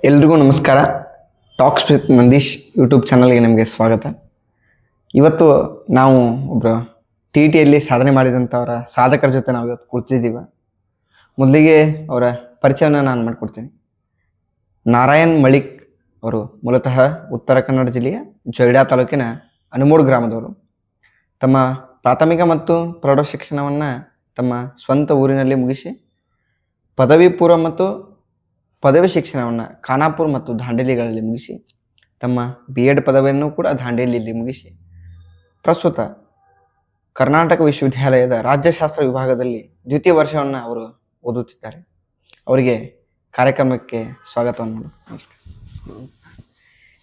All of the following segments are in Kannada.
ಎಲ್ರಿಗೂ ನಮಸ್ಕಾರ. ಟಾಕ್ಸ್ ವಿತ್ ನಂದೀಶ್ ಯೂಟ್ಯೂಬ್ ಚಾನಲ್ಗೆ ನಿಮಗೆ ಸ್ವಾಗತ. ಇವತ್ತು ನಾವು ಒಬ್ಬರು ಟಿ ಟಿಯಲ್ಲಿ ಸಾಧನೆ ಮಾಡಿದಂಥವರ ಸಾಧಕರ ಜೊತೆ ನಾವು ಇವತ್ತು ಕೂರ್ತಿದ್ದೀವಿ. ಮೊದಲಿಗೆ ಅವರ ಪರಿಚಯನ ನಾನು ಮಾಡಿಕೊಡ್ತೀನಿ. ನಾರಾಯಣ್ ಮಳಿಕ್ ಅವರು ಮೂಲತಃ ಉತ್ತರ ಕನ್ನಡ ಜಿಲ್ಲೆಯ ಜೊಯ್ಡಾ ತಾಲೂಕಿನ ಅನುಮೋಡ್ ಗ್ರಾಮದವರು. ತಮ್ಮ ಪ್ರಾಥಮಿಕ ಮತ್ತು ಪ್ರೌಢ ಶಿಕ್ಷಣವನ್ನು ತಮ್ಮ ಸ್ವಂತ ಊರಿನಲ್ಲಿ ಮುಗಿಸಿ ಪದವಿ ಪೂರ್ವ ಮತ್ತು ಪದವಿ ಶಿಕ್ಷಣವನ್ನು ಖಾನಾಪುರ ಮತ್ತು ದಾಂಡೇಲಿಗಳಲ್ಲಿ ಮುಗಿಸಿ ತಮ್ಮ BEd ಪದವಿಯನ್ನು ಕೂಡ ದಾಂಡೇಲಿಯಲ್ಲಿ ಮುಗಿಸಿ ಪ್ರಸ್ತುತ ಕರ್ನಾಟಕ ವಿಶ್ವವಿದ್ಯಾಲಯದ ರಾಜ್ಯಶಾಸ್ತ್ರ ವಿಭಾಗದಲ್ಲಿ ದ್ವಿತೀಯ ವರ್ಷವನ್ನು ಅವರು ಓದುತ್ತಿದ್ದಾರೆ. ಅವರಿಗೆ ಕಾರ್ಯಕ್ರಮಕ್ಕೆ ಸ್ವಾಗತವನ್ನು. ನಮಸ್ಕಾರ.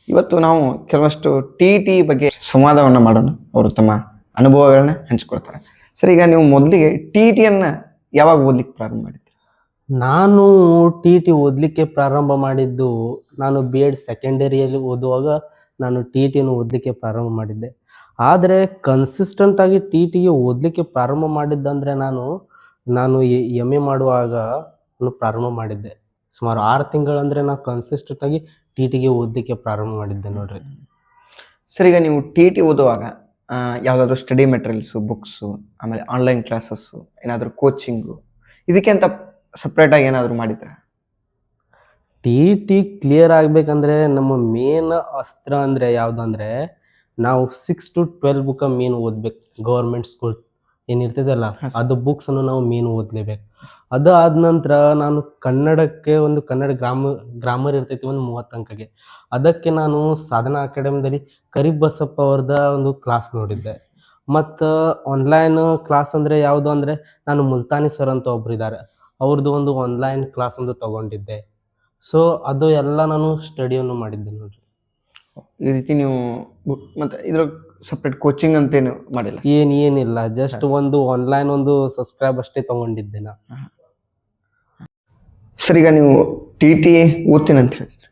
ಇವತ್ತು ನಾವು ಕೆಲವಷ್ಟು ಟಿ ಬಗ್ಗೆ ಸಂವಾದವನ್ನು ಮಾಡೋಣ. ಅವರು ತಮ್ಮ ಅನುಭವಗಳನ್ನ ಹಂಚಿಕೊಳ್ತಾರೆ. ಸರ್, ಈಗ ನೀವು ಮೊದಲಿಗೆ ಟಿಯನ್ನು ಯಾವಾಗ ಓದಲಿಕ್ಕೆ ಪ್ರಾರಂಭ ಮಾಡಿದ್ರಿ? ನಾನು ಟಿ ಓದಲಿಕ್ಕೆ ಪ್ರಾರಂಭ ಮಾಡಿದ್ದು ನಾನು BEd ಸೆಕೆಂಡರಿಯಲ್ಲಿ ಓದುವಾಗ ನಾನು ಟಿಯನ್ನು ಓದಲಿಕ್ಕೆ ಪ್ರಾರಂಭ ಮಾಡಿದ್ದೆ. ಆದರೆ ಕನ್ಸಿಸ್ಟೆಂಟ್ ಆಗಿ ಟಿಗೆ ಓದಲಿಕ್ಕೆ ಪ್ರಾರಂಭ ಮಾಡಿದ್ದಂದರೆ ನಾನು MA ಮಾಡುವಾಗ ನಾನು ಪ್ರಾರಂಭ ಮಾಡಿದ್ದೆ. ಸುಮಾರು 6 ತಿಂಗಳಂದರೆ ನಾನು ಕನ್ಸಿಸ್ಟೆಂಟ್ ಆಗಿ ಟಿಗೆ ಓದಲಿಕ್ಕೆ ಪ್ರಾರಂಭ ಮಾಡಿದ್ದೆ ನೋಡ್ರಿ. ಸರ್, ಈಗ ನೀವು ಟಿ ಓದುವಾಗ ಯಾವುದಾದ್ರೂ ಸ್ಟಡಿ ಮೆಟೀರಿಯಲ್ಸು, ಬುಕ್ಸು, ಆಮೇಲೆ ಆನ್ಲೈನ್ ಕ್ಲಾಸಸ್ಸು, ಏನಾದರೂ ಕೋಚಿಂಗು, ಇದಕ್ಕೆ ಅಂತ ಸಪ್ರೇಟಾಗಿ ಏನಾದರೂ ಮಾಡಿದ್ರೆ? ಟಿ ಕ್ಲಿಯರ್ ಆಗಬೇಕಂದ್ರೆ ನಮ್ಮ ಮೇನ್ ಅಸ್ತ್ರ ಅಂದರೆ ಯಾವುದಂದರೆ ನಾವು 6 to 12 ಬುಕ್ಕ ಮೇನ್ ಓದ್ಬೇಕು. ಗೌರ್ಮೆಂಟ್ ಸ್ಕೂಲ್ ಏನಿರ್ತದಲ್ಲ ಅದು ಬುಕ್ಸನ್ನು ನಾವು ಮೇನ್ ಓದಲೇಬೇಕು. ಅದು ಆದ ನಂತರ ನಾನು ಕನ್ನಡಕ್ಕೆ ಒಂದು ಕನ್ನಡ ಗ್ರಾಮರ್ ಇರ್ತೈತಿ ಒಂದು 30 ಅಂಕಕ್ಕೆ. ಅದಕ್ಕೆ ನಾನು ಸಾಧನಾ ಅಕಾಡೆಮಿದಲ್ಲಿ ಕರಿಬಸಪ್ಪ ಅವ್ರದ ಒಂದು ಕ್ಲಾಸ್ ನೋಡಿದ್ದೆ. ಮತ್ತು ಆನ್ಲೈನ್ ಕ್ಲಾಸ್ ಅಂದರೆ ಯಾವುದು ಅಂದರೆ ನಾನು ಮುಲ್ತಾನಿ ಸರ್ ಅಂತ ಒಬ್ರು ಇದ್ದಾರೆ, ಅವ್ರದ್ದು ಒಂದು ಆನ್ಲೈನ್ ಕ್ಲಾಸ್ ಒಂದು ತಗೊಂಡಿದ್ದೆ. ಸೊ ಅದು ಎಲ್ಲ ನಾನು ಸ್ಟಡಿಯನ್ನು ಮಾಡಿದ್ದೆ ನೋಡ್ರಿ. ಈ ರೀತಿ ನೀವು ಮತ್ತು ಇದ್ರ ಸಪ್ರೇಟ್ ಕೋಚಿಂಗ್ ಅಂತೇನು ಮಾಡಿಲ್ಲ? ಏನಿಲ್ಲ, ಜಸ್ಟ್ ಒಂದು ಆನ್ಲೈನ್ ಒಂದು ಸಬ್ಸ್ಕ್ರೈಬ್ ಅಷ್ಟೇ ತಗೊಂಡಿದ್ದೆ ನಾ. ಸರ್, ಈಗ ನೀವು ಟಿ ಓದ್ತೀನಿ ಅಂತ ಹೇಳಿದ್ರಿ,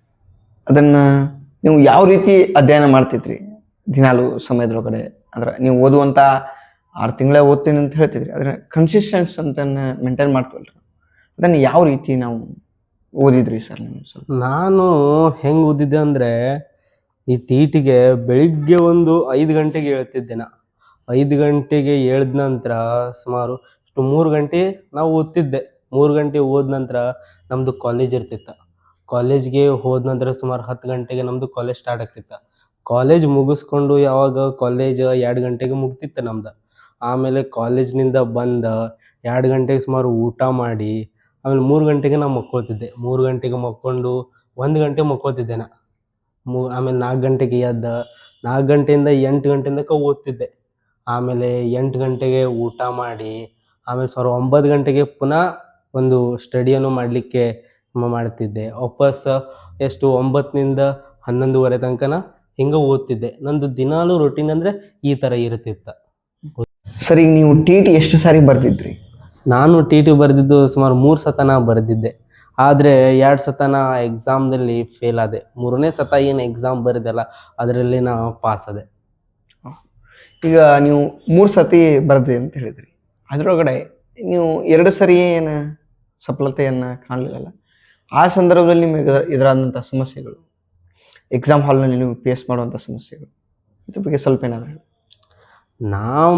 ಅದನ್ನು ನೀವು ಯಾವ ರೀತಿ ಅಧ್ಯಯನ ಮಾಡ್ತಿದ್ರಿ ದಿನಾಲು ಸಮಯದೊಳಗಡೆ? ಅಂದ್ರೆ ನೀವು ಓದುವಂಥ 6 ತಿಂಗಳೇ ಓದ್ತೀನಿ ಅಂತ ಹೇಳ್ತಿದ್ರಿ, ಅದನ್ನ ಕನ್ಸಿಸ್ಟೆನ್ಸ್ ಅಂತ ಮೇಂಟೈನ್ ಮಾಡ್ತೀವಲ್ರಿ, ಅದನ್ನು ಯಾವ ರೀತಿ ನಾವು ಓದಿದ್ರಿ ಸರ್? ನೀವು ಸ್ವಲ್ಪ ನಾನು ಹೆಂಗೆ ಓದಿದ್ದೆ ಅಂದರೆ ಈ ಟಿಗೆ ಬೆಳಿಗ್ಗೆ ಒಂದು 5 ಗಂಟೆಗೆ ಹೇಳ್ತಿದ್ದೆ ನಾ. 5 ಗಂಟೆಗೆ ಎಳ್ದ ನಂತರ ಸುಮಾರು 3 ಗಂಟೆ ನಾವು ಓದ್ತಿದ್ದೆ. 3 ಗಂಟೆ ಓದ ನಂತರ ನಮ್ಮದು ಕಾಲೇಜ್ ಇರ್ತಿತ್ತು. ಕಾಲೇಜ್ಗೆ ಹೋದ ನಂತರ ಸುಮಾರು 10 ಗಂಟೆಗೆ ನಮ್ಮದು ಕಾಲೇಜ್ ಸ್ಟಾರ್ಟ್ ಆಗ್ತಿತ್ತು. ಕಾಲೇಜ್ ಮುಗಿಸ್ಕೊಂಡು ಯಾವಾಗ ಕಾಲೇಜ್ 2 ಗಂಟೆಗೆ ಮುಗ್ತಿತ್ತು ನಮ್ದು. ಆಮೇಲೆ ಕಾಲೇಜ್ನಿಂದ ಬಂದು 2 ಗಂಟೆಗೆ ಸುಮಾರು ಊಟ ಮಾಡಿ ಆಮೇಲೆ 3 ಗಂಟೆಗೆ ನಾನು ಮಕ್ಕೊಳ್ತಿದ್ದೆ. 3 ಗಂಟೆಗೆ ಮಕ್ಕೊಂಡು 1 ಗಂಟೆ ಮಕ್ಕೊಳ್ತಿದ್ದೆ ನಾ. ಆಮೇಲೆ 4 ಗಂಟೆಗೆ ಎದ್ದು 4 ಗಂಟೆಯಿಂದ 8 ಗಂಟೆ ತನಕ ಓದ್ತಿದ್ದೆ. ಆಮೇಲೆ 8 ಗಂಟೆಗೆ ಊಟ ಮಾಡಿ ಆಮೇಲೆ ಸುಮಾರು 9 ಗಂಟೆಗೆ ಪುನಃ ಒಂದು ಸ್ಟಡಿಯನ್ನು ಮಾಡಲಿಕ್ಕೆ ಮಾಡ್ತಿದ್ದೆ. ವಾಪಸ್ 9ನಿಂದ 11:30 ತನಕ ಹಿಂಗೆ ಓದ್ತಿದ್ದೆ. ನಂದು ದಿನಾಲೂ ರೊಟೀನ್ ಅಂದರೆ ಈ ಥರ ಇರ್ತಿತ್ತು. ಸರ್, ಈಗ ನೀವು ಟಿ ಎಷ್ಟು ಸಾರಿ ಬರ್ದಿದ್ರಿ? ನಾನು ಟಿ ಬರೆದಿದ್ದು ಸುಮಾರು 3 ಸತ ನಾ ಬರೆದಿದ್ದೆ. ಆದರೆ 2 ಸತ ನಾ ಎಕ್ಸಾಮ್ದಲ್ಲಿ ಫೇಲ್ ಆದೆ. 3ನೇ ಸತ ಏನು ಎಕ್ಸಾಮ್ ಬರೆದಲ್ಲ ಅದರಲ್ಲಿ ನಾ ಪಾಸ್ ಆದೆ. ಈಗ ನೀವು 3 ಸತಿ ಬರ್ದಿ ಅಂತ ಹೇಳಿದ್ರಿ, ಅದರೊಳಗಡೆ ನೀವು 2 ಸರಿ ಏನು ಸಫಲತೆಯನ್ನು ಕಾಣಲಿಲ್ಲ, ಆ ಸಂದರ್ಭದಲ್ಲಿ ನಿಮಗೆ ಎದುರಾದಂಥ ಸಮಸ್ಯೆಗಳು, ಎಕ್ಸಾಮ್ ಹಾಲ್ನಲ್ಲಿ ನೀವು ಫೇಸ್ ಮಾಡುವಂಥ ಸಮಸ್ಯೆಗಳು, ಇದ್ರ ಬಗ್ಗೆ ಸ್ವಲ್ಪ ಏನಾದರೂ ಹೇಳಿ. ನಾವು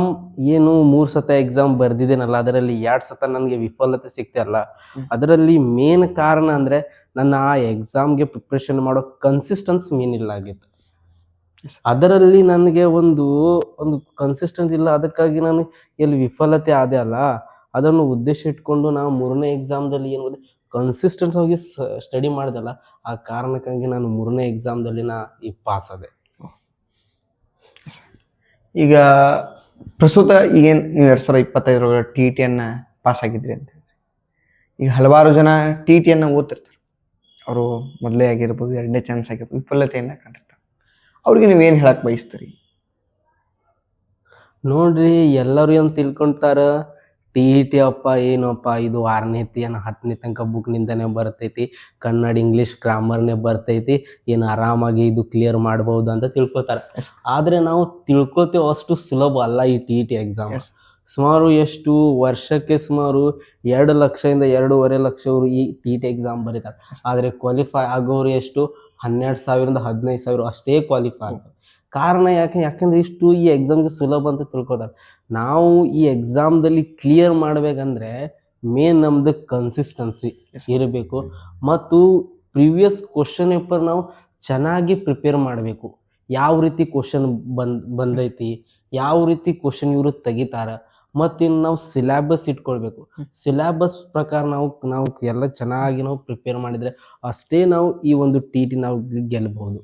ಏನು 3 ಸತ ಎಕ್ಸಾಮ್ ಬರೆದಿದ್ದೇನಲ್ಲ ಅದರಲ್ಲಿ 2 ಸತ ನನಗೆ ವಿಫಲತೆ ಸಿಗ್ತಲ್ಲ. ಅದರಲ್ಲಿ ಮೇನ್ ಕಾರಣ ಅಂದರೆ ನನ್ನ ಆ ಎಕ್ಸಾಮ್ಗೆ ಪ್ರಿಪ್ರೇಷನ್ ಮಾಡೋ ಕನ್ಸಿಸ್ಟೆನ್ಸ್ ಮೇನ್ ಇಲ್ಲ ಆಗಿತ್ತು. ಅದರಲ್ಲಿ ನನಗೆ ಒಂದು ಕನ್ಸಿಸ್ಟೆನ್ಸ್ ಇಲ್ಲ. ಅದಕ್ಕಾಗಿ ನಾನು ಎಲ್ಲಿ ವಿಫಲತೆ ಆದೆ ಅಲ್ಲ, ಅದನ್ನು ಉದ್ದೇಶ ಇಟ್ಕೊಂಡು ನಾವು 3ನೇ ಎಕ್ಸಾಮ್ದಲ್ಲಿ ಏನು ಕನ್ಸಿಸ್ಟೆನ್ಸ್ ಆಗಿ ಸ್ಟಡಿ ಮಾಡಿದಲ್ಲ, ಆ ಕಾರಣಕ್ಕಾಗಿ ನಾನು 3ನೇ ಎಕ್ಸಾಮ್ದಲ್ಲಿ ಈ ಪಾಸ್ ಆದೆ. ಈಗ ಪ್ರಸ್ತುತ ಏನು ನೀವು 2025 ಟಿಯನ್ನು ಪಾಸ್ ಆಗಿದ್ರಿ ಅಂತ ಹೇಳಿ, ಈಗ ಹಲವಾರು ಜನ ಟಿಯನ್ನು ಓದ್ತಿರ್ತಾರೆ. ಅವರು ಮೊದಲೇ ಆಗಿರ್ಬೋದು, 2ನೇ ಚಾನ್ಸ್ ಆಗಿರ್ಬೋದು, ವಿಫಲತೆಯನ್ನು ಕಂಡಿರ್ತಾರೆ. ಅವ್ರಿಗೆ ನೀವೇನು ಹೇಳಕ್ಕೆ ಬಯಸ್ತೀರಿ? ನೋಡ್ರಿ, ಎಲ್ಲರೂ ಏನು ತಿಳ್ಕೊಳ್ತಾರ ಟಿ ಅಪ್ಪ ಏನಪ್ಪ ಇದು 6ನೇ 10ನೇ ತನಕ ಬುಕ್ನಿಂದನೇ ಬರ್ತೈತಿ, ಕನ್ನಡ ಇಂಗ್ಲೀಷ್ ಗ್ರಾಮರ್ನೇ ಬರ್ತೈತಿ, ಏನು ಆರಾಮಾಗಿ ಇದು ಕ್ಲಿಯರ್ ಮಾಡ್ಬೋದು ಅಂತ ತಿಳ್ಕೊತಾರೆ. ಆದರೆ ನಾವು ತಿಳ್ಕೊತೇವೆ ಅಷ್ಟು ಸುಲಭ ಅಲ್ಲ ಈ ಟಿ ಎಕ್ಸಾಮ್. ಸುಮಾರು ಎಷ್ಟು ವರ್ಷಕ್ಕೆ ಸುಮಾರು 2 ಲಕ್ಷದಿಂದ 2.5 ಲಕ್ಷ ಅವರು ಈ ಟಿ ಟಿ ಎಕ್ಸಾಮ್ ಬರೀತಾರೆ. ಆದರೆ ಕ್ವಾಲಿಫೈ ಆಗೋರು ಎಷ್ಟು 12,000ರಿಂದ 15,000 ಅಷ್ಟೇ ಕ್ವಾಲಿಫೈ ಆಗ್ತಾರೆ. ಕಾರಣ ಯಾಕೆಂದ್ರೆ ಇಷ್ಟು ಈ ಎಕ್ಸಾಮ್ಗೆ ಸುಲಭ ಅಂತ ತಿಳ್ಕೊತಾರೆ. ನಾವು ಈ ಎಕ್ಸಾಮ್ದಲ್ಲಿ ಕ್ಲಿಯರ್ ಮಾಡಬೇಕಂದ್ರೆ ಮೇನ್ ನಮ್ದು ಕನ್ಸಿಸ್ಟೆನ್ಸಿ ಇರಬೇಕು ಮತ್ತು ಪ್ರಿವಿಯಸ್ ಕ್ವಶನ್ ಪೇಪರ್ ನಾವು ಚೆನ್ನಾಗಿ ಪ್ರಿಪೇರ್ ಮಾಡಬೇಕು. ಯಾವ ರೀತಿ ಕ್ವಶನ್ ಬಂದೈತಿ, ಯಾವ ರೀತಿ ಕ್ವಶನ್ ಇವರು ತೆಗಿತಾರ, ಮತ್ತು ಇನ್ನು ನಾವು ಸಿಲೆಬಸ್ ಇಟ್ಕೊಳ್ಬೇಕು. ಸಿಲೆಬಸ್ ಪ್ರಕಾರ ನಾವು ಎಲ್ಲ ಚೆನ್ನಾಗಿ ನಾವು ಪ್ರಿಪೇರ್ ಮಾಡಿದರೆ ಅಷ್ಟೇ ನಾವು ಈ ಒಂದು ಟಿ ಟಿ ನಾವು ಗೆಲ್ಲಬಹುದು.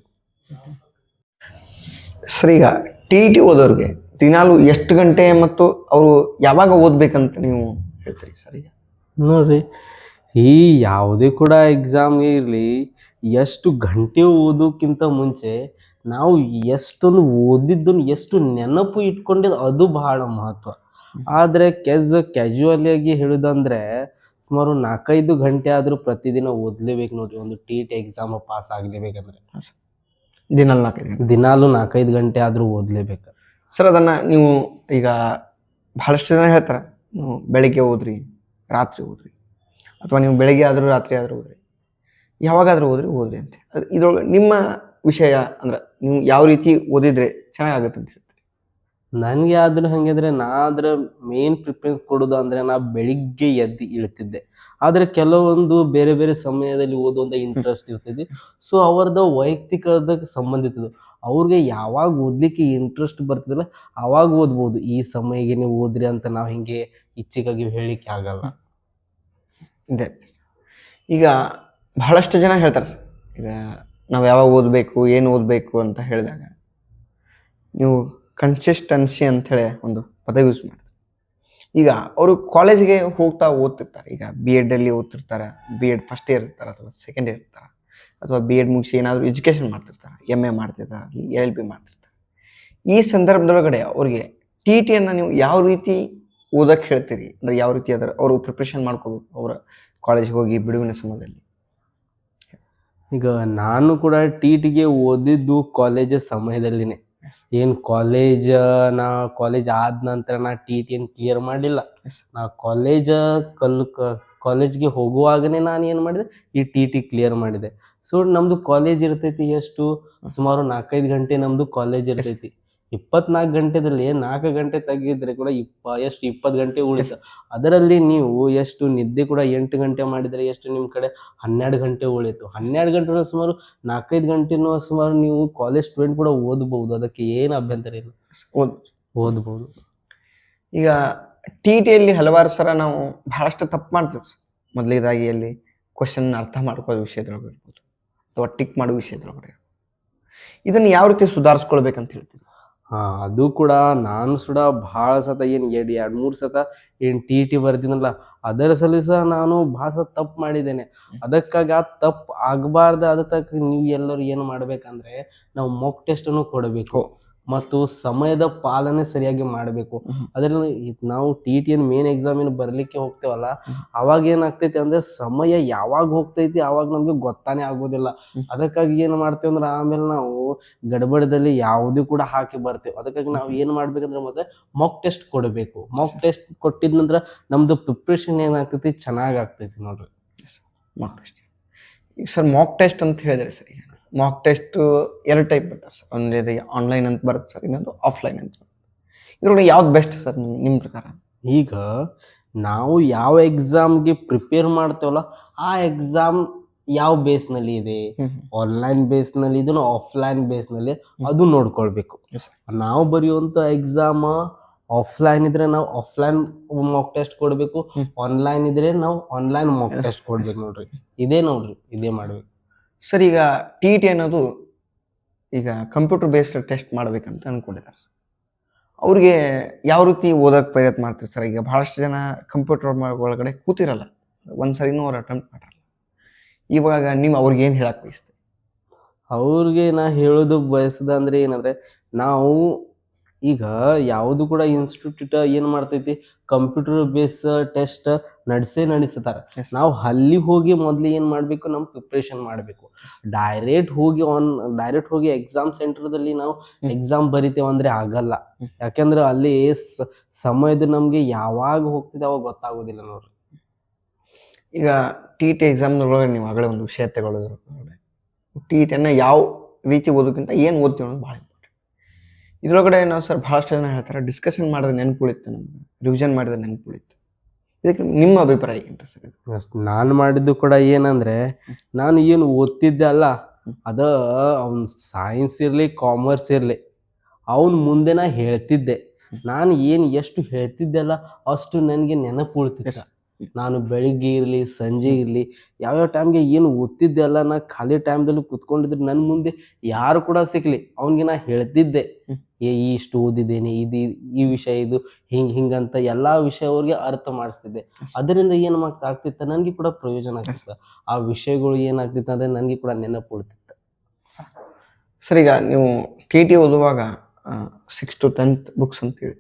ಸರ್, ಈಗ ಟಿ ಟಿ ಓದೋರಿಗೆ ದಿನಾಲು ಎಷ್ಟು ಗಂಟೆ ಮತ್ತು ಅವರು ಯಾವಾಗ ಓದ್ಬೇಕಂತ ನೀವು ಹೇಳ್ತೀರಿ ಸರ್? ಈಗ ನೋಡ್ರಿ, ಈ ಯಾವುದೇ ಕೂಡ ಎಕ್ಸಾಮ್ಗೆ ಇರಲಿ, ಎಷ್ಟು ಗಂಟೆ ಓದೋಕ್ಕಿಂತ ಮುಂಚೆ ನಾವು ಎಷ್ಟೊಂದು ಓದಿದ್ದನ್ನು ಎಷ್ಟು ನೆನಪು ಇಟ್ಕೊಂಡಿದ್ದು ಅದು ಬಹಳ ಮಹತ್ವ. ಆದರೆ ಕ್ಯಾಜುವಲಿಯಾಗಿ ಹೇಳೋದಂದ್ರೆ ಸುಮಾರು 4-5 ಗಂಟೆ ಆದರೂ ಪ್ರತಿದಿನ ಓದಲೇಬೇಕು ನೋಡ್ರಿ, ಒಂದು ಟಿ ಟಿ ಎಕ್ಸಾಮ್ ಪಾಸ್ ಆಗಲೇಬೇಕಂದ್ರೆ. ದಿನಾಲು 4-5 ಗಂಟೆ, ದಿನಾಲು 4-5 ಗಂಟೆ ಆದರೂ ಓದಲೇಬೇಕು ಸರ್. ಅದನ್ನು ನೀವು ಈಗ ಬಹಳಷ್ಟು ಜನ ಹೇಳ್ತಾರೆ, ನೀವು ಬೆಳಿಗ್ಗೆ ಓದ್ರಿ, ರಾತ್ರಿ ಓದ್ರಿ, ಅಥವಾ ನೀವು ಬೆಳಿಗ್ಗೆ ಆದರೂ ರಾತ್ರಿ ಆದರೂ ಓದ್ರಿ, ಯಾವಾಗಾದರೂ ಓದ್ರಿ ಅಂತ. ಇದ್ರೊಳಗೆ ನಿಮ್ಮ ವಿಷಯ ಅಂದ್ರೆ ನೀವು ಯಾವ ರೀತಿ ಓದಿದ್ರೆ ಚೆನ್ನಾಗಾಗುತ್ತೆ ಅಂತ ಹೇಳ್ತೀರಿ? ನನಗೆ ಆದರೂ ಹಾಗಿದ್ರೆ ಆದ್ರೆ ಮೇನ್ ಪ್ರಿಫರೆನ್ಸ್ ಕೊಡೋದು ಅಂದರೆ ನಾ ಬೆಳಿಗ್ಗೆ ಎದ್ದು ಇಳ್ತಿದ್ದೆ. ಆದರೆ ಕೆಲವೊಂದು ಬೇರೆ ಬೇರೆ ಸಮಯದಲ್ಲಿ ಓದುವಂಥ ಇಂಟ್ರೆಸ್ಟ್ ಇರ್ತೈತಿ. ಸೊ ಅವ್ರದ್ದು ವೈಯಕ್ತಿಕದ ಸಂಬಂಧಿತದು. ಅವ್ರಿಗೆ ಯಾವಾಗ ಓದಲಿಕ್ಕೆ ಇಂಟ್ರೆಸ್ಟ್ ಬರ್ತದಲ್ಲ ಅವಾಗ ಓದ್ಬೋದು. ಈ ಸಮಯಕ್ಕೆ ನೀವು ಓದ್ರಿ ಅಂತ ನಾವು ಹಿಂಗೆ ಇಚ್ಛೆಗಾಗಿ ಹೇಳಲಿಕ್ಕೆ ಆಗಲ್ಲ. ಇದೆ. ಈಗ ಬಹಳಷ್ಟು ಜನ ಹೇಳ್ತಾರೆ ಸರ್, ಈಗ ನಾವು ಯಾವಾಗ ಓದಬೇಕು, ಏನು ಓದಬೇಕು ಅಂತ ಹೇಳಿದಾಗ ನೀವು ಕನ್ಸಿಸ್ಟೆನ್ಸಿ ಅಂಥೇಳಿ ಒಂದು ಪದ ಯೂಸ್ ಮಾಡ್ತಾರೆ. ಈಗ ಅವರು ಕಾಲೇಜಿಗೆ ಹೋಗ್ತಾ ಓದ್ತಿರ್ತಾರೆ. ಈಗ ಬಿ ಎಡ್ಡಲ್ಲಿ ಓದ್ತಿರ್ತಾರೆ, ಬಿ ಎಡ್ ಫಸ್ಟ್ ಇಯರ್ ಇರ್ತಾರೆ ಅಥವಾ ಸೆಕೆಂಡ್ ಇಯರ್ ಇರ್ತಾರೆ, ಅಥವಾ ಬಿ ಎಡ್ ಮುಗಿಸಿ ಏನಾದರೂ ಎಜುಕೇಷನ್ ಮಾಡ್ತಿರ್ತಾರೆ, ಎಮ್ ಎ ಮಾಡ್ತಿರ್ತಾರೆ, LLB ಮಾಡ್ತಿರ್ತಾರೆ. ಈ ಸಂದರ್ಭದೊಳಗಡೆ ಅವ್ರಿಗೆ ಟಿ ಟಿಯನ್ನು ನೀವು ಯಾವ ರೀತಿ ಓದಕ್ಕೆ ಹೇಳ್ತೀರಿ? ಅಂದರೆ ಯಾವ ರೀತಿ ಅವರು ಪ್ರಿಪ್ರೇಷನ್ ಮಾಡ್ಕೋಬೇಕು ಅವರ ಕಾಲೇಜಿಗೆ ಹೋಗಿ ಬಿಡುವಿನ ಸಮಯದಲ್ಲಿ? ಈಗ ನಾನು ಕೂಡ ಟಿ ಟಿಗೆ ಓದಿದ್ದು ಕಾಲೇಜ್ ಸಮಯದಲ್ಲಿನೇ. ಏನು ನಾ ಕಾಲೇಜ್ ಆದ ನಂತರ ನಾ ಟಿ ಟಿ ಏನು ಕ್ಲಿಯರ್ ಮಾಡಲಿಲ್ಲ. ನಾ ಕಾಲೇಜ್ಗೆ ಹೋಗುವಾಗನೇ ನಾನು ಏನು ಮಾಡಿದೆ, ಈ ಟಿ ಟಿ ಕ್ಲಿಯರ್ ಮಾಡಿದೆ. ಸೊ ನಮ್ಮದು ಕಾಲೇಜ್ ಇರ್ತೈತಿ ಎಷ್ಟು ಸುಮಾರು 4-5 ಗಂಟೆ ನಮ್ಮದು ಕಾಲೇಜ್ ಇರ್ತೈತಿ. 24 ಗಂಟೆದಲ್ಲಿ 4 ಗಂಟೆ ತೆಗೆದ್ರೆ ಕೂಡ 20 ಗಂಟೆ ಉಳಿತು. ಅದರಲ್ಲಿ ನೀವು ಎಷ್ಟು ನಿದ್ದೆ ಕೂಡ 8 ಗಂಟೆ ಮಾಡಿದರೆ ಎಷ್ಟು ನಿಮ್ಮ ಕಡೆ 12 ಗಂಟೆ ಉಳಿತು. 12 ಗಂಟೆ ಸುಮಾರು 4-5 ಗಂಟೆನೂ ಸುಮಾರು ನೀವು ಕಾಲೇಜ್ ಸ್ಟೂಡೆಂಟ್ ಕೂಡ ಓದ್ಬೋದು. ಅದಕ್ಕೆ ಏನು ಅಭ್ಯಂತರ ಇಲ್ಲ, ಓದ್ಬೋದು. ಈಗ ಟಿ ಟಿಯಲ್ಲಿ ಹಲವಾರು ಸಲ ನಾವು ಬಹಳಷ್ಟು ತಪ್ಪು ಮಾಡ್ತೀವಿ ಸರ್. ಮೊದಲನೇದಾಗಿ ಅಲ್ಲಿ ಕ್ವಶನ್ ಅರ್ಥ ಮಾಡ್ಕೊಳ್ಳೋ ವಿಷಯದೊಳಗೆ ಇರ್ಬೋದು, ಅಥವಾ ಟಿಕ್ ಮಾಡೋ ವಿಷಯದೊಳಗಡೆ. ಇದನ್ನು ಯಾವ ರೀತಿ ಸುಧಾರಿಸ್ಕೊಳ್ಬೇಕಂತ ಹೇಳ್ತೀವಿ? ಅದು ಕೂಡ ನಾನು ಕೂಡ ಭಾಳ ಸತ ಏನು 2-3 ಸತ ಏನು ಟಿ ಟಿ ಬರ್ತೀನಲ್ಲ, ಅದರ ಸಲ ಸಹ ನಾನು ಭಾಳ ಸತ ತಪ್ಪು ಮಾಡಿದ್ದೇನೆ. ಅದಕ್ಕಾಗಿ ಆ ತಪ್ಪು ಆಗಬಾರ್ದು. ಅದಕ್ಕೆ ನೀವು ಎಲ್ಲರೂ ಏನು ಮಾಡಬೇಕಂದ್ರೆ ನಾವು ಮಾಕ್ ಟೆಸ್ಟನ್ನು ಕೊಡಬೇಕು ಮತ್ತು ಸಮಯದ ಪಾಲನೆ ಸರಿಯಾಗಿ ಮಾಡಬೇಕು. ಅದರಲ್ಲಿ ನಾವು ಟಿ ಟಿಯನ್ನು ಮೇನ್ ಎಕ್ಸಾಮಿನ ಬರಲಿಕ್ಕೆ ಹೋಗ್ತೇವಲ್ಲ, ಅವಾಗ ಏನಾಗ್ತೈತಿ ಅಂದರೆ ಸಮಯ ಯಾವಾಗ ಹೋಗ್ತೈತಿ ಆವಾಗ ನಮಗೆ ಗೊತ್ತಾನೇ ಆಗೋದಿಲ್ಲ. ಅದಕ್ಕಾಗಿ ಏನು ಮಾಡ್ತೇವೆ ಅಂದ್ರೆ ಆಮೇಲೆ ನಾವು ಗಡಬಡದಲ್ಲಿ ಯಾವುದೂ ಕೂಡ ಹಾಕಿ ಬರ್ತೇವೆ. ಅದಕ್ಕಾಗಿ ನಾವು ಏನು ಮಾಡ್ಬೇಕಂದ್ರೆ ಮತ್ತೆ ಮಾಕ್ ಟೆಸ್ಟ್ ಕೊಡಬೇಕು. ಮಾಕ್ ಟೆಸ್ಟ್ ಕೊಟ್ಟಿದ ನಂತರ ನಮ್ಮದು ಪ್ರಿಪ್ರೇಷನ್ ಏನಾಗ್ತೈತಿ ಚೆನ್ನಾಗಿ ಆಗ್ತೈತಿ ನೋಡ್ರಿ. Mock test. ಈಗ ಸರ್ ಮಾಕ್ ಟೆಸ್ಟ್ ಅಂತ ಹೇಳಿದ್ರೆ ಸರ್, ಈಗ ಮಾಕ್ ಟೆಸ್ಟ್ 2 ಟೈಪ್ ಬರ್ತಾರೆ ಸರ್. ಒಂದು ಆನ್ಲೈನ್ ಅಂತ ಬರುತ್ತೆ ಸರ್, ಇನ್ನೊಂದು ಆಫ್ಲೈನ್ ಅಂತ. ಇದ್ರೊಳಗೆ ಯಾವ್ದು ಬೆಸ್ಟ್ ಸರ್ ನಿಮ್ಮ ಪ್ರಕಾರ? ಈಗ ನಾವು ಯಾವ ಎಕ್ಸಾಮ್ಗೆ ಪ್ರಿಪೇರ್ ಮಾಡ್ತೇವಲ್ಲ ಆ ಎಕ್ಸಾಮ್ ಯಾವ ಬೇಸ್ನಲ್ಲಿ ಇದೆ, ಆನ್ಲೈನ್ ಬೇಸ್ನಲ್ಲಿ ಇದನ್ನು ಆಫ್ಲೈನ್ ಬೇಸ್ನಲ್ಲಿ ಅದು ನೋಡ್ಕೊಳ್ಬೇಕು. ನಾವು ಬರೆಯುವಂಥ ಎಕ್ಸಾಮ್ ಆಫ್ಲೈನ್ ಇದ್ರೆ ನಾವು ಆಫ್ಲೈನ್ ಮಾಕ್ ಟೆಸ್ಟ್ ಕೊಡಬೇಕು, ಆನ್ಲೈನ್ ಇದ್ರೆ ನಾವು ಆನ್ಲೈನ್ ಮಾಕ್ ಟೆಸ್ಟ್ ಕೊಡ್ಬೇಕು ನೋಡ್ರಿ. ಇದೇ ಮಾಡ್ಬೇಕು ಸರ್. ಈಗ ಟಿ ಟಿ ಅನ್ನೋದು ಈಗ ಕಂಪ್ಯೂಟರ್ ಬೇಸ್ಡ್ ಟೆಸ್ಟ್ ಮಾಡ್ಬೇಕಂತ ಅನ್ಕೊಂಡಿದ್ದಾರೆ ಸರ್. ಅವ್ರಿಗೆ ಯಾವ ರೀತಿ ಓದೋಕೆ ಪ್ರಯತ್ನ ಮಾಡ್ತೀವಿ ಸರ್? ಈಗ ಭಾಳಷ್ಟು ಜನ ಕಂಪ್ಯೂಟರ್ ಒಳಗಡೆ ಕೂತಿರಲ್ಲ, ಒಂದ್ಸರಿನೂ ಅವ್ರು ಅಟೆಂಪ್ಟ್ ಮಾಡಲ್ಲ. ಇವಾಗ ನೀವು ಅವ್ರಿಗೆ ಏನು ಹೇಳಕ್ಕೆ ಬಯಸ್ತೀವಿ? ಅವ್ರಿಗೆ ನಾ ಹೇಳೋದು ಬಯಸೋದಂದ್ರೆ ಏನಂದರೆ, ನಾವು ಈಗ ಯಾವುದು ಕೂಡ ಇನ್ಸ್ಟಿಟ್ಯೂಟ್ ಏನ್ ಮಾಡ್ತೈತಿ, ಕಂಪ್ಯೂಟರ್ ಬೇಸ್ ಟೆಸ್ಟ್ ನಡೆಸ್ತಾರ. Yes. ನಾವು ಅಲ್ಲಿ ಹೋಗಿ ಮೊದ್ಲು ಏನ್ ಮಾಡ್ಬೇಕು, ನಮ್ ಪ್ರಿಪ್ರೇಷನ್ ಮಾಡ್ಬೇಕು. ಡೈರೆಕ್ಟ್ ಹೋಗಿ ಎಕ್ಸಾಮ್ ಸೆಂಟರ್ದಲ್ಲಿ ನಾವು ಎಕ್ಸಾಮ್ ಬರಿತೇವೆ ಅಂದ್ರೆ ಆಗಲ್ಲ. ಯಾಕಂದ್ರೆ ಅಲ್ಲಿ ಸಮಯದ ನಮ್ಗೆ ಯಾವಾಗ ಹೋಗ್ತಿದೆ ಅವಾಗ ಗೊತ್ತಾಗೋದಿಲ್ಲ ನೋಡ್ರಿ. ಈಗ ಟಿ ಟಿ ಎಕ್ಸಾಮ್ನೊಳಗೆ ನೀವು ಆಗಲೇ ಒಂದು ವಿಷಯ ತಗೊಳ್ಳೋದ್ರ ಟಿ ಟಿಯನ್ನು ಯಾವ ರೀತಿ ಓದೋಕ್ಕಿಂತ ಏನು ಓದ್ತೀವಿ ಅನ್ನೋದು ಭಾಳ ಇಂಪಾರ್ಟೆಂಟ್. ಇದ್ರೊಳಗಡೆ ನಾವು ಸರ್ ಭಾಳಷ್ಟು ಜನ ಹೇಳ್ತಾರೆ ಡಿಸ್ಕಷನ್ ಮಾಡಿದ್ರೆ ನೆನಪುಳಿತು, ನಮ್ಗೆ ರಿವಿಷನ್ ಮಾಡಿದ್ರೆ ನೆನಪುಳಿತು. ಇದಕ್ಕೆ ನಿಮ್ಮ ಅಭಿಪ್ರಾಯ ಏನು ಸರ್? ನಾನು ಮಾಡಿದ್ದು ಕೂಡ ಏನಂದ್ರೆ, ನಾನು ಏನು ಓದ್ತಿದ್ದೆ ಅಲ್ಲ, ಅದ ಅವ್ನ್ ಸೈನ್ಸ್ ಇರ್ಲಿ ಕಾಮರ್ಸ್ ಇರ್ಲಿ, ಅವನ್ ಮುಂದೆ ನಾ ಹೇಳ್ತಿದ್ದೆ. ನಾನು ಏನು ಎಷ್ಟು ಹೇಳ್ತಿದ್ದೆ ಅಲ್ಲ ಅಷ್ಟು ನನಗೆ ನೆನಪು ಉಳ್ತಿತ್ತು. ನಾನು ಬೆಳಿಗ್ಗೆ ಇರಲಿ ಸಂಜೆ ಇರಲಿ ಯಾವ್ಯಾವ ಟೈಮ್ಗೆ ಏನು ಓದ್ತಿದ್ದೆ ಅಲ್ಲ, ನಾ ಖಾಲಿ ಟೈಮ್ದಲ್ಲಿ ಕುತ್ಕೊಂಡಿದ್ರೆ ನನ್ನ ಮುಂದೆ ಯಾರು ಕೂಡ ಸಿಕ್ಲಿ ಅವ್ನಿಗೆ ನಾ ಹೇಳ್ತಿದ್ದೆ, ಇಷ್ಟು ಓದಿದ್ದೇನೆ, ಈ ವಿಷಯ ಇದು ಹಿಂಗಂತ ಎಲ್ಲಾ ವಿಷಯ ಅವ್ರಿಗೆ ಅರ್ಥ ಮಾಡಿಸ್ತಿದ್ದೆ. ಅದರಿಂದ ಏನು ಆಗ್ತಿತ್ತು, ನನಗೆ ಕೂಡ ಪ್ರಯೋಜನ ಆಗ್ತಿತ್ತು. ಆ ವಿಷಯಗಳು ಏನಾಗ್ತಿತ್ತು ಅಂದ್ರೆ ನನಗೆ ಕೂಡ ನೆನಪು ಉಳ್ತಿತ್ತು. ಸರ್, ಈಗ ನೀವು ಟಿ ಟಿ ಓದುವಾಗ 6 to 10th ಬುಕ್ಸ್ ಅಂತೇಳಿ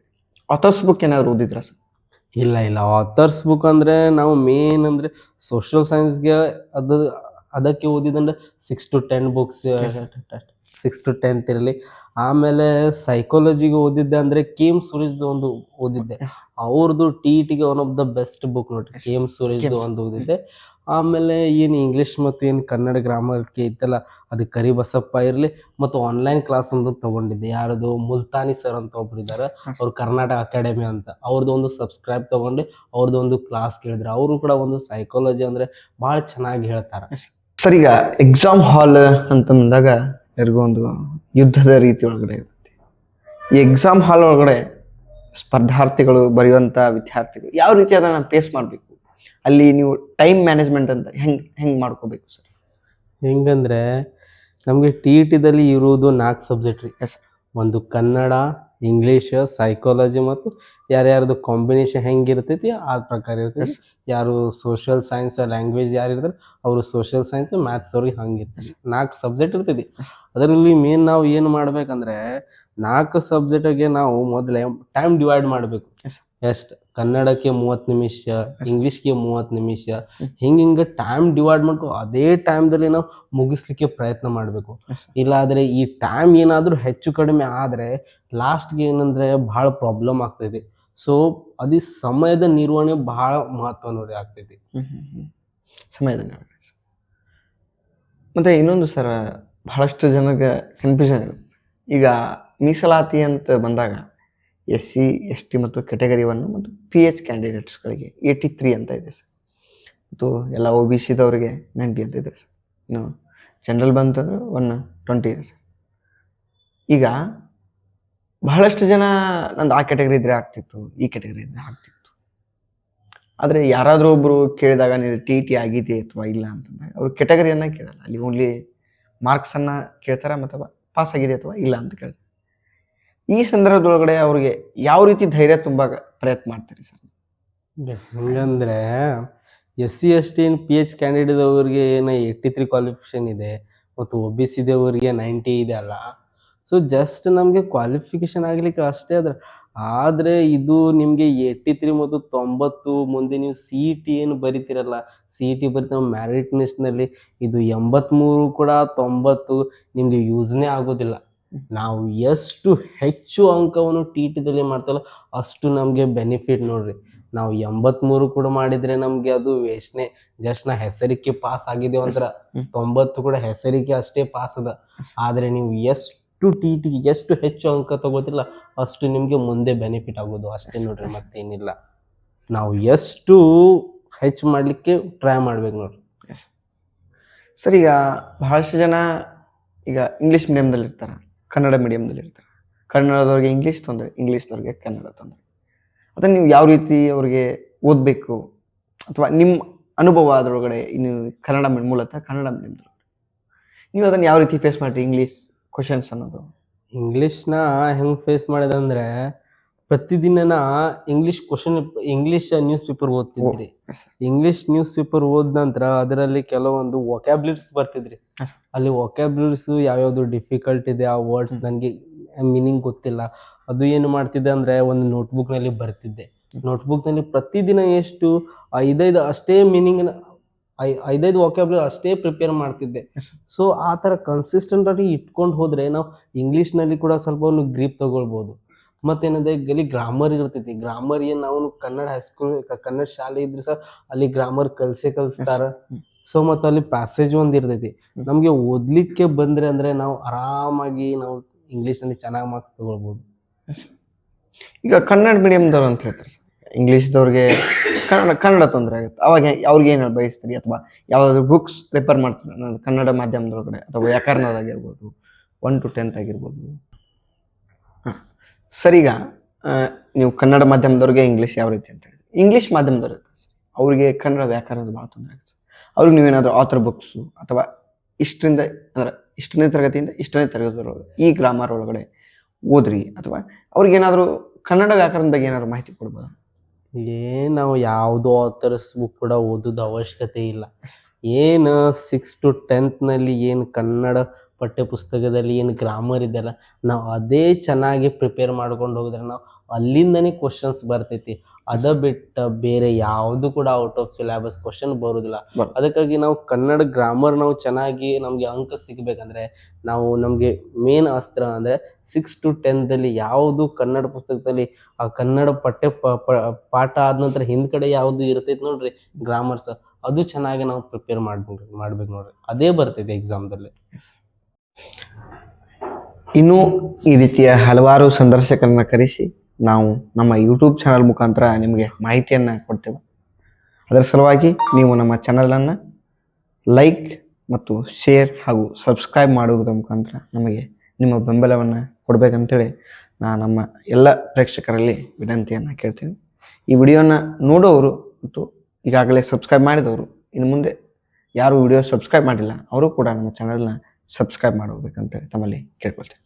ಆಥರ್ಸ್ ಬುಕ್ ಏನಾದ್ರು ಓದಿದ್ರಾ ಸರ್? ಇಲ್ಲ ಆಥರ್ಸ್ ಬುಕ್ ಅಂದ್ರೆ ನಾವು ಮೇನ್ ಅಂದ್ರೆ ಸೋಷಿಯಲ್ ಸೈನ್ಸ್ಗೆ ಅದಕ್ಕೆ ಓದಿದಂದ್ರೆ 6 to 10 ಬುಕ್ಸ್, 6 to 10th ಇರಲಿ. ಆಮೇಲೆ ಸೈಕಾಲಜಿಗೆ ಓದಿದ್ದೆ ಅಂದ್ರೆ ಕೆ ಎಂ ಸುರೇಶ್ದು ಒಂದು ಓದಿದ್ದೆ. ಅವ್ರದ್ದು ಟಿಟಿಗೆ one of the best book ನೋಡ್ರಿ, ಕೆ ಎಂ ಸುರೇಶ್ದು ಒಂದು ಓದಿದ್ದೆ. ಆಮೇಲೆ ಏನು ಇಂಗ್ಲಿಷ್ ಮತ್ತು ಏನು ಕನ್ನಡ ಗ್ರಾಮರ್ಗೆ ಇತ್ತಲ್ಲ, ಅದು ಕರಿಬಸಪ್ಪ ಇರಲಿ, ಮತ್ತು ಆನ್ಲೈನ್ ಕ್ಲಾಸ್ ಒಂದು ತೊಗೊಂಡಿದ್ದೆ. ಯಾರದು ಮುಲ್ತಾನಿ ಸರ್ ಅಂತ ಒಬ್ರು ಇದ್ದಾರೆ, ಅವ್ರು ಕರ್ನಾಟಕ ಅಕಾಡೆಮಿ ಅಂತ, ಅವ್ರದ್ದು ಒಂದು ಸಬ್ಸ್ಕ್ರೈಬ್ ತೊಗೊಂಡು ಅವ್ರದ್ದು ಒಂದು ಕ್ಲಾಸ್ ಕೇಳಿದ್ರೆ. ಅವರು ಕೂಡ ಒಂದು ಸೈಕಾಲಜಿ ಅಂದರೆ ಭಾಳ ಚೆನ್ನಾಗಿ ಹೇಳ್ತಾರೆ. ಸರ್, ಈಗ ಎಕ್ಸಾಮ್ ಹಾಲ್ ಅಂತಂದಾಗ ಯಾರಿಗೂ ಒಂದು ಯುದ್ಧದ ರೀತಿ ಒಳಗಡೆ ಇರುತ್ತೆ. ಈ ಎಕ್ಸಾಮ್ ಹಾಲ್ ಒಳಗಡೆ ಸ್ಪರ್ಧಾರ್ಥಿಗಳು ಬರೆಯುವಂಥ ವಿದ್ಯಾರ್ಥಿಗಳು ಯಾವ ರೀತಿ ಅದನ್ನು ಫೇಸ್ ಮಾಡಬೇಕು, ಅಲ್ಲಿ ನೀವು ಟೈಮ್ ಮ್ಯಾನೇಜ್ಮೆಂಟ್ ಅಂತ ಹೆಂಗೆ ಮಾಡ್ಕೋಬೇಕು ಸರ್? ಹೆಂಗಂದ್ರೆ ನಮಗೆ ಟಿ ಇ ಟಿದಲ್ಲಿ ಇರುವುದು 4 ಸಬ್ಜೆಕ್ಟ್ ರೀ. ಒಂದು ಕನ್ನಡ, ಇಂಗ್ಲೀಷ್, ಸೈಕಾಲಜಿ ಮತ್ತು ಯಾರ್ಯಾರ್ದು ಕಾಂಬಿನೇಷನ್ ಹೆಂಗಿರ್ತೈತಿ ಆ ಪ್ರಕಾರ ಇರ್ತೈತಿ. ಯಾರು ಸೋಷಿಯಲ್ ಸೈನ್ಸ್ ಲ್ಯಾಂಗ್ವೇಜ್ ಯಾರು ಇರ್ತಾರೆ ಅವರು ಸೋಷಿಯಲ್ ಸೈನ್ಸ್, ಮ್ಯಾಥ್ಸ್ ಅವ್ರಿಗೆ ಹಂಗಿರ್ತೈತಿ. 4 ಸಬ್ಜೆಕ್ಟ್ ಇರ್ತೈತಿ. ಅದರಲ್ಲಿ ಮೇನ್ ನಾವು ಏನು ಮಾಡ್ಬೇಕಂದ್ರೆ 4 ಸಬ್ಜೆಕ್ಟಿಗೆ ನಾವು ಮೊದಲೇ ಟೈಮ್ ಡಿವೈಡ್ ಮಾಡಬೇಕು. ಎಷ್ಟು ಕನ್ನಡಕ್ಕೆ 30 ನಿಮಿಷ, ಇಂಗ್ಲೀಷ್ಗೆ 30 ನಿಮಿಷ, ಹಿಂಗೆ ಟೈಮ್ ಡಿವೈಡ್ ಮಾಡ್ಕೊ ಅದೇ ಟೈಮ್ದಲ್ಲಿ ನಾವು ಮುಗಿಸ್ಲಿಕ್ಕೆ ಪ್ರಯತ್ನ ಮಾಡಬೇಕು. ಇಲ್ಲಾದರೆ ಈ ಟೈಮ್ ಏನಾದರೂ ಹೆಚ್ಚು ಕಡಿಮೆ ಆದರೆ ಲಾಸ್ಟ್ಗೆ ಏನಂದರೆ ಭಾಳ ಪ್ರಾಬ್ಲಮ್ ಆಗ್ತೈತಿ. ಸೊ ಅದು ಸಮಯದ ನಿರ್ವಹಣೆ ಭಾಳ ಮಹತ್ವ ನೋಡಿ ಆಗ್ತೈತಿ. ಸಮಯದ ನಿರ್ವಹಣೆ. ಮತ್ತು ಇನ್ನೊಂದು ಸರ್, ಬಹಳಷ್ಟು ಜನಕ್ಕೆ ಕನ್ಫ್ಯೂಷನ್ ಇರುತ್ತೆ. ಈಗ ಮೀಸಲಾತಿ ಅಂತ ಬಂದಾಗ SC ST ಮತ್ತು ಕ್ಯಾಟಗರಿ 1 ಮತ್ತು PH ಕ್ಯಾಂಡಿಡೇಟ್ಸ್ಗಳಿಗೆ 83 ಅಂತ ಇದೆ ಸರ್. ಮತ್ತು ಎಲ್ಲ OBC ದವರಿಗೆ 90 ಅಂತ ಇದೆ ಸರ್. ಇನ್ನು ಜನರಲ್ ಬಂತಂದ್ರೆ 120 ಇದೆ ಸರ್. ಈಗ ಬಹಳಷ್ಟು ಜನ ನಂದು ಆ ಕ್ಯಾಟಗರಿ ಇದ್ರೆ ಆಗ್ತಿತ್ತು, ಈ ಕ್ಯಾಟಗರಿ ಇದ್ರೆ ಆಗ್ತಿತ್ತು. ಆದರೆ ಯಾರಾದರೂ ಒಬ್ಬರು ಕೇಳಿದಾಗ ನೀವು ಟಿ ಟಿ ಆಗಿದೆ ಅಥವಾ ಇಲ್ಲ ಅಂತಂದಾಗ ಅವರು ಕ್ಯಾಟಗರಿಯನ್ನು ಕೇಳಲ್ಲ, ಅಲ್ಲಿ ಓನ್ಲಿ ಮಾರ್ಕ್ಸನ್ನು ಕೇಳ್ತಾರೆ ಮತ್ತು ಪಾಸ್ ಆಗಿದೆ ಅಥವಾ ಇಲ್ಲ ಅಂತ ಕೇಳ್ತಾರೆ. ಈ ಸಂದರ್ಭದೊಳಗಡೆ ಅವ್ರಿಗೆ ಯಾವ ರೀತಿ ಧೈರ್ಯ ತುಂಬ ಪ್ರಯತ್ನ ಮಾಡ್ತೀರಿ ಸರ್? ಹೆಂಗಂದ್ರೆ SC ST PH ಕ್ಯಾಂಡಿಡೇಟ್ ಅವ್ರಿಗೆ ಏನೋ 83 ಕ್ವಾಲಿಫಿಕೇಶನ್ ಇದೆ ಮತ್ತು OBC ದವರಿಗೆ 90 ಇದೆ ಅಲ್ಲ. ಸೊ ಜಸ್ಟ್ ನಮಗೆ ಕ್ವಾಲಿಫಿಕೇಶನ್ ಆಗಲಿಕ್ಕೆ ಅಷ್ಟೇ ಅದ್ರ. ಆದರೆ ಇದು ನಿಮಗೆ 83 ಮತ್ತು 90 ಮುಂದೆ ನೀವು CET ಏನು ಬರಿತೀರಲ್ಲ, CET ಬರಿತ ಮ್ಯಾರಿಟ್ ಲಿಸ್ಟ್ನಲ್ಲಿ ಇದು 83 ಕೂಡ 90 ನಿಮಗೆ ಯೂಸ್ನೇ ಆಗೋದಿಲ್ಲ. ನಾವು ಎಷ್ಟು ಹೆಚ್ಚು ಅಂಕವನ್ನು ಟಿ ಟಿದಲ್ಲಿ ಮಾಡ್ತಲ್ಲ ಅಷ್ಟು ನಮಗೆ ಬೆನಿಫಿಟ್ ನೋಡ್ರಿ. ನಾವು 83 ಕೂಡ ಮಾಡಿದರೆ ನಮಗೆ ಅದು ವೇಸ್ಟ್ನೇ. ಜಸ್ಟ್ ನಾ ಹೆಸರಿಗೆ ಪಾಸ್ ಆಗಿದ್ದೇವೆ ಅಂದ್ರೆ 90 ಕೂಡ ಹೆಸರಿಗೆ ಅಷ್ಟೇ ಪಾಸ್ ಅದ. ಆದರೆ ನೀವು ಎಷ್ಟು ಟಿ ಟಿಗೆ ಎಷ್ಟು ಹೆಚ್ಚು ಅಂಕ ತಗೋತಿಲ್ಲ ಅಷ್ಟು ನಿಮಗೆ ಮುಂದೆ ಬೆನಿಫಿಟ್ ಆಗೋದು ಅಷ್ಟೇ ನೋಡ್ರಿ, ಮತ್ತೇನಿಲ್ಲ. ನಾವು ಎಷ್ಟು ಹೆಚ್ಚು ಮಾಡಲಿಕ್ಕೆ ಟ್ರೈ ಮಾಡ್ಬೇಕು ನೋಡ್ರಿ. ಸರ್, ಈಗ ಬಹಳಷ್ಟು ಜನ ಈಗ ಇಂಗ್ಲೀಷ್ ಮೀಡಿಯಮ್ದಲ್ಲಿ ಇರ್ತಾರೆ, ಕನ್ನಡ ಮೀಡಿಯಮ್ದಲ್ಲಿ ಇರ್ತಾರೆ. ಕನ್ನಡದವ್ರಿಗೆ ಇಂಗ್ಲೀಷ್ ತೊಂದರೆ, ಇಂಗ್ಲೀಷ್ದವ್ರಿಗೆ ಕನ್ನಡ ತೊಂದರೆ. ಅದನ್ನು ನೀವು ಯಾವ ರೀತಿ ಅವ್ರಿಗೆ ಓದಬೇಕು ಅಥವಾ ನಿಮ್ಮ ಅನುಭವ ಅದರೊಳಗಡೆ, ಇನ್ನು ಕನ್ನಡ ಮೂಲತಃ ಕನ್ನಡ ಮೀಡಿಯಮ್ದಲ್ಲಿ ನೀವು ಅದನ್ನು ಯಾವ ರೀತಿ ಫೇಸ್ ಮಾಡಿರಿ ಇಂಗ್ಲೀಷ್ ಕ್ವಶನ್ಸ್ ಅನ್ನೋದು? ಇಂಗ್ಲೀಷ್ನ ಹೆಂಗೆ ಫೇಸ್ ಮಾಡಿದಂದ್ರೆ ಪ್ರತಿದಿನ ಇಂಗ್ಲೀಷ್ ನ್ಯೂಸ್ ಪೇಪರ್ ಓದ್ತಿದ್ರಿ. ಇಂಗ್ಲೀಷ್ ನ್ಯೂಸ್ ಪೇಪರ್ ಓದ್ ನಂತರ ಅದರಲ್ಲಿ ಕೆಲವೊಂದು ವೊಕ್ಯಾಬ್ಯುಲರೀಸ್ ಬರ್ತಿದ್ರಿ. ಅಲ್ಲಿ ವೊಕ್ಯಾಬ್ಯುಲರೀಸ್ ಯಾವ್ಯಾವ್ದು ಡಿಫಿಕಲ್ಟ್ ಇದೆ, ಆ ವರ್ಡ್ಸ್ ನನಗೆ ಮೀನಿಂಗ್ ಗೊತ್ತಿಲ್ಲ ಅದು ಏನು ಮಾಡ್ತಿದ್ದೆ ಅಂದರೆ ಒಂದು ನೋಟ್ಬುಕ್ನಲ್ಲಿ ಬರ್ತಿದ್ದೆ. ನೋಟ್ಬುಕ್ನಲ್ಲಿ ಪ್ರತಿದಿನ ಎಷ್ಟು 5 ಅಷ್ಟೇ ಮೀನಿಂಗ್ನ ಐದೈದು ವಾಕ್ಯಾಬ್ಲರಿ ಅಷ್ಟೇ ಪ್ರಿಪೇರ್ ಮಾಡ್ತಿದ್ದೆ. ಸೊ ಆ ಥರ ಕನ್ಸಿಸ್ಟೆಂಟಾಗಿ ಇಟ್ಕೊಂಡು ಹೋದರೆ ನಾವು ಇಂಗ್ಲೀಷ್ನಲ್ಲಿ ಕೂಡ ಸ್ವಲ್ಪ ಒಂದು ಗ್ರಿಪ್ ತಗೊಳ್ಬೋದು. ಮತ್ತೇನಂದರೆ ಇಲ್ಲಿ ಗ್ರಾಮರ್ ಇರ್ತೈತಿ. ಗ್ರಾಮರ್ ಏನು ನಾವು ಕನ್ನಡ ಹೈಸ್ಕೂಲ್ ಕನ್ನಡ ಶಾಲೆ ಇದ್ರೆ ಸಹ ಅಲ್ಲಿ ಗ್ರಾಮರ್ ಕಲಿಸ್ತಾರ. ಸೊ ಮತ್ತು ಅಲ್ಲಿ ಪ್ಯಾಸೇಜ್ ಒಂದು ಇರ್ತೈತಿ. ನಮಗೆ ಓದಲಿಕ್ಕೆ ಬಂದರೆ ಅಂದರೆ ನಾವು ಆರಾಮಾಗಿ ನಾವು ಇಂಗ್ಲೀಷ್ನಲ್ಲಿ ಚೆನ್ನಾಗಿ ಮಾರ್ಕ್ಸ್ ತಗೊಳ್ಬೋದು. ಈಗ ಕನ್ನಡ ಮೀಡಿಯಮ್ದವ್ರು ಅಂತ ಹೇಳ್ತಾರೆ ಸರ್, ಇಂಗ್ಲೀಷ್ದವ್ರಿಗೆ ಕನ್ನಡ ತೊಂದರೆ ಆಗುತ್ತೆ, ಅವಾಗ ಅವ್ರಿಗೆ ಏನು ಬಯಸ್ತೀರಿ? ಅಥವಾ ಯಾವುದಾದ್ರು ಬುಕ್ಸ್ ರೆಫರ್ ಮಾಡ್ತೀರಿ ನಾನು ಕನ್ನಡ ಮಾಧ್ಯಮದೊಳಗಡೆ, ಅಥವಾ ವ್ಯಾಕರಣದಾಗಿರ್ಬೋದು 1 to 10th ಆಗಿರ್ಬೋದು? ಹಾಂ ಸರ್, ಈಗ ನೀವು ಕನ್ನಡ ಮಾಧ್ಯಮದವ್ರಿಗೆ ಇಂಗ್ಲೀಷ್ ಯಾವ ರೀತಿ ಅಂತ ಹೇಳಿ, ಇಂಗ್ಲೀಷ್ ಮಾಧ್ಯಮದವ್ರು ಇರ್ತಾರೆ ಸರ್, ಅವ್ರಿಗೆ ಕನ್ನಡ ವ್ಯಾಕರಣದ ಭಾಳ ತೊಂದರೆ ಆಗುತ್ತೆ ಸರ್. ಅವ್ರಿಗೆ ನೀವೇನಾದರೂ ಆಥರ್ ಬುಕ್ಸು ಅಥವಾ ಇಷ್ಟರಿಂದ ಅಂದರೆ ಇಷ್ಟನೇ ತರಗತಿಯಿಂದ ಇಷ್ಟನೇ ತರಗತಿಯೊಳಗೆ ಈ ಗ್ರಾಮರ್ ಒಳಗಡೆ ಓದ್ರಿ, ಅಥವಾ ಅವ್ರಿಗೇನಾದರೂ ಕನ್ನಡ ವ್ಯಾಕರಣದ ಬಗ್ಗೆ ಏನಾದ್ರು ಮಾಹಿತಿ ಕೊಡ್ಬೋದಾ? ನಾವು ಯಾವುದೋ ಆಥರ್ಸ್ ಬುಕ್ ಕೂಡ ಓದೋದು ಅವಶ್ಯಕತೆ ಇಲ್ಲ. ಏನು 6 to 10th ಏನು ಕನ್ನಡ ಪಠ್ಯಪುಸ್ತಕದಲ್ಲಿ ಏನು ಗ್ರಾಮರ್ ಇದೆಯಲ್ಲ, ನಾವು ಅದೇ ಚೆನ್ನಾಗಿ ಪ್ರಿಪೇರ್ ಮಾಡ್ಕೊಂಡು ಹೋಗಿದ್ರೆ ನಾವು ಅಲ್ಲಿಂದನೇ ಕ್ವಶನ್ಸ್ ಬರ್ತೈತಿ. ಅದ ಬಿಟ್ಟು ಬೇರೆ ಯಾವುದು ಕೂಡ ಔಟ್ ಆಫ್ ಸಿಲೆಬಸ್ ಕ್ವಶನ್ ಬರೋದಿಲ್ಲ. ಅದಕ್ಕಾಗಿ ನಾವು ಕನ್ನಡ ಗ್ರಾಮರ್ ನಾವು ಚೆನ್ನಾಗಿ ನಮಗೆ ಅಂಕ ಸಿಗಬೇಕಂದ್ರೆ ನಾವು ನಮಗೆ ಮೇನ್ ಅಸ್ತ್ರ ಅಂದರೆ 6 to 10th ಯಾವುದು ಕನ್ನಡ ಪುಸ್ತಕದಲ್ಲಿ ಆ ಕನ್ನಡ ಪಾಠ ಆದ ನಂತರ ಹಿಂದ್ಗಡೆ ಯಾವುದು ಇರ್ತೈತಿ ನೋಡ್ರಿ ಗ್ರಾಮರ್ಸ್, ಅದು ಚೆನ್ನಾಗಿ ನಾವು ಪ್ರಿಪೇರ್ ಮಾಡ್ಬೇಕು ನೋಡ್ರಿ, ಅದೇ ಬರ್ತೈತಿ ಎಕ್ಸಾಮ್ದಲ್ಲಿ. ಇನ್ನೂ ಈ ರೀತಿಯ ಹಲವಾರು ಸಂದರ್ಶಕರನ್ನ ಕರೆಸಿ ನಾವು ನಮ್ಮ ಯೂಟ್ಯೂಬ್ ಚಾನಲ್ ಮುಖಾಂತರ ನಿಮಗೆ ಮಾಹಿತಿಯನ್ನು ಕೊಡ್ತೇವೆ. ಅದರ ಸಲುವಾಗಿ ನೀವು ನಮ್ಮ ಚಾನಲನ್ನು ಲೈಕ್ ಮತ್ತು ಶೇರ್ ಹಾಗೂ ಸಬ್ಸ್ಕ್ರೈಬ್ ಮಾಡುವುದರ ಮುಖಾಂತರ ನಮಗೆ ನಿಮ್ಮ ಬೆಂಬಲವನ್ನು ಕೊಡಬೇಕಂತೇಳಿ ನಾನು ನಮ್ಮ ಎಲ್ಲ ಪ್ರೇಕ್ಷಕರಲ್ಲಿ ವಿನಂತಿಯನ್ನು ಕೇಳ್ತೀನಿ. ಈ ವಿಡಿಯೋನ ನೋಡೋರು ಮತ್ತು ಈಗಾಗಲೇ ಸಬ್ಸ್ಕ್ರೈಬ್ ಮಾಡಿದವರು, ಇನ್ನು ಮುಂದೆ ಯಾರು ವಿಡಿಯೋ ಸಬ್ಸ್ಕ್ರೈಬ್ ಮಾಡಿಲ್ಲ ಅವರು ಕೂಡ ನಮ್ಮ ಚಾನಲ್ನ ಸಬ್ಸ್ಕ್ರೈಬ್ ಮಾಡಬೇಕಂತೇಳಿ ತಮ್ಮಲ್ಲಿ ಕೇಳ್ಕೊಳ್ತೀನಿ.